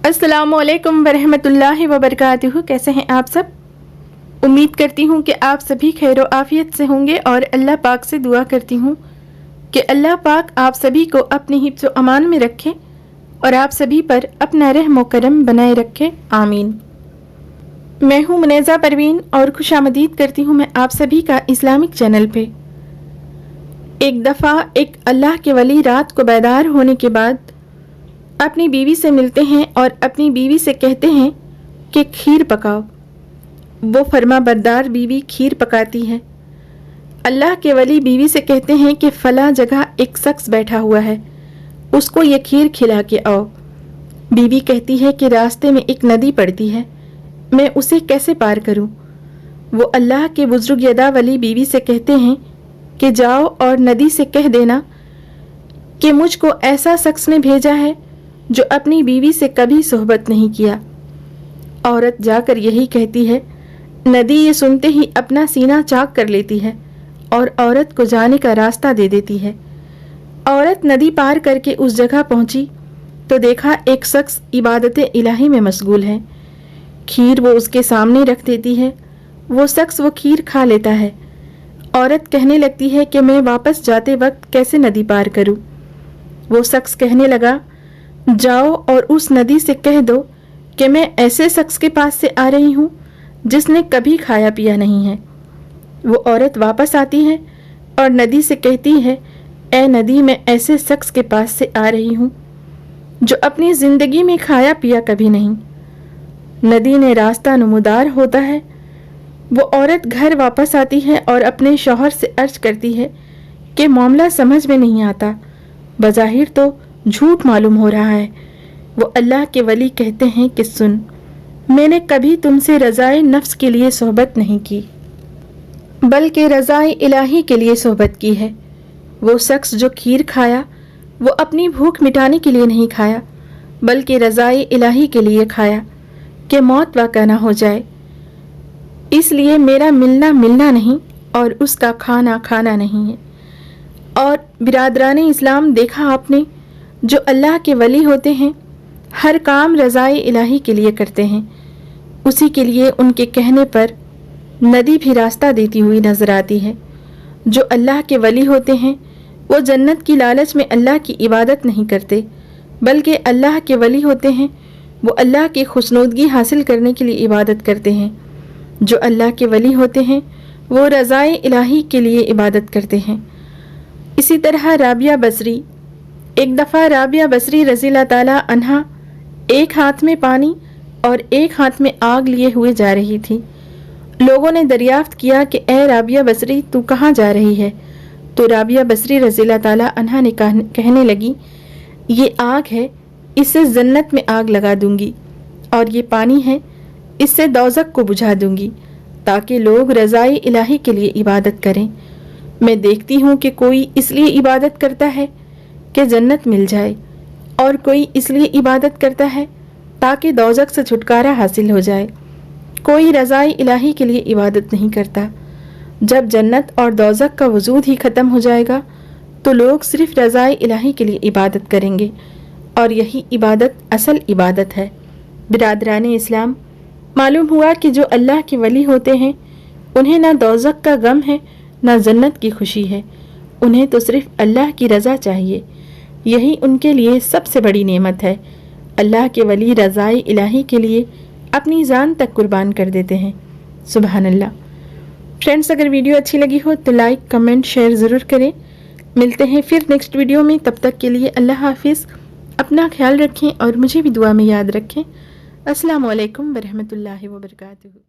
अस्सलामु अलैकुम वरहमतुल्लाहि वबरकातुहू। कैसे हैं आप सब? उम्मीद करती हूँ कि आप सभी खैर व आफियत से होंगे और अल्लाह पाक से दुआ करती हूँ कि अल्लाह पाक आप सभी को अपने हिफ्ज़ व अमान में रखे और आप सभी पर अपना रहम व करम बनाए रखे, आमीन। मैं हूँ मुनेज़ा परवीन और खुशामदीद करती हूँ मैं आप सभी का इस्लामिक चैनल पे। एक दफ़ा एक अल्लाह के वली रात को बेदार होने के बाद अपनी बीवी से मिलते हैं और अपनी बीवी से कहते हैं कि खीर पकाओ। वो फर्मा बरदार बीवी खीर पकाती है। अल्लाह के वली बीवी से कहते हैं कि फला जगह एक शख्स बैठा हुआ है, उसको ये खीर खिला के आओ। बीवी कहती है कि रास्ते में एक नदी पड़ती है, मैं उसे कैसे पार करूं? वो अल्लाह के बुजुर्ग यदा वली बीवी से कहते हैं कि जाओ और नदी से कह देना कि मुझको ऐसा शख्स ने भेजा है जो अपनी बीवी से कभी सोहबत नहीं किया। औरत जाकर यही कहती है। नदी ये सुनते ही अपना सीना चाक कर लेती है और औरत को जाने का रास्ता दे देती है। औरत नदी पार करके उस जगह पहुंची तो देखा एक शख्स इबादत इलाही में मशगूल है। खीर वो उसके सामने रख देती है। वो शख्स वो खीर खा लेता है। औरत कहने लगती है कि मैं वापस जाते वक्त कैसे नदी पार करूं? वो शख्स कहने लगा, जाओ और उस नदी से कह दो कि मैं ऐसे शख्स के पास से आ रही हूँ जिसने कभी खाया पिया नहीं है। वो औरत वापस आती है और नदी से कहती है, ए नदी, मैं ऐसे शख्स के पास से आ रही हूँ जो अपनी ज़िंदगी में खाया पिया कभी नहीं। नदी ने रास्ता नमूदार होता है। वो औरत घर वापस आती है और अपने शौहर से अर्ज करती है कि मामला समझ में नहीं आता, बज़ाहिर तो झूठ मालूम हो रहा है। वो अल्लाह के वली कहते हैं कि सुन, मैंने कभी तुमसे रज़ाए नफ्स के लिए सोहबत नहीं की, बल्कि रज़ाए इलाही के लिए सोहबत की है। वो शख्स जो खीर खाया वो अपनी भूख मिटाने के लिए नहीं खाया, बल्कि रज़ाए इलाही के लिए खाया कि मौत वाक़ा ना हो जाए। इसलिए मेरा मिलना मिलना नहीं और उसका खाना खाना नहीं है। और बिरादराने इस्लाम, देखा आपने, जो अल्लाह के वली होते हैं हर काम रज़ाए इलाही के लिए करते हैं। उसी के लिए उनके कहने पर नदी भी रास्ता देती हुई नजर आती है। जो अल्लाह के वली होते हैं वो जन्नत की लालच में अल्लाह की इबादत नहीं करते, बल्कि अल्लाह के वली होते हैं वो अल्लाह की खुशनुदगी हासिल करने के लिए इबादत करते हैं। जो अल्लाह के वली होते हैं वो रज़ाए इलाही के लिए इबादत करते हैं। इसी तरह राबिया बसरी, एक दफ़ा राबिया बसरी रज़ियल्लाहु ताला अन्हा एक हाथ में पानी और एक हाथ में आग लिए हुए जा रही थी। लोगों ने दरियाफ्त किया कि ए राबिया बसरी, तू कहाँ जा रही है? तो राबिया बसरी रज़ियल्लाहु ताला अन्हा ने कहने लगी, ये आग है, इससे जन्नत में आग लगा दूंगी, और ये पानी है, इससे दोज़ख को बुझा दूंगी, ताकि लोग रज़ाए इलाही के लिए इबादत करें। मैं देखती हूँ कि कोई इसलिए इबादत करता है कि जन्नत मिल जाए, और कोई इसलिए इबादत करता है ताकि दोज़ख से छुटकारा हासिल हो जाए। कोई रज़ाए इलाही के लिए इबादत नहीं करता। जब जन्नत और दोज़ख का वजूद ही ख़त्म हो जाएगा तो लोग सिर्फ रज़ाए इलाही के लिए इबादत करेंगे, और यही इबादत असल इबादत है। बिरादराने इस्लाम, मालूम हुआ कि जो अल्लाह के वली होते हैं उन्हें ना दोज़ख का गम है ना जन्नत की खुशी है। उन्हें तो सिर्फ अल्लाह की रज़ा चाहिए, यही उनके लिए सबसे बड़ी नेमत है। अल्लाह के वली रज़ाए इलाही के लिए अपनी जान तक कुर्बान कर देते हैं। सुभान अल्लाह। फ्रेंड्स, अगर वीडियो अच्छी लगी हो तो लाइक, कमेंट, शेयर ज़रूर करें। मिलते हैं फिर नेक्स्ट वीडियो में। तब तक के लिए अल्लाह हाफिज़। अपना ख्याल रखें और मुझे भी दुआ में याद रखें। अस्सलामु अलैकुम वरहमतुल्लाहि वबरकातुहू।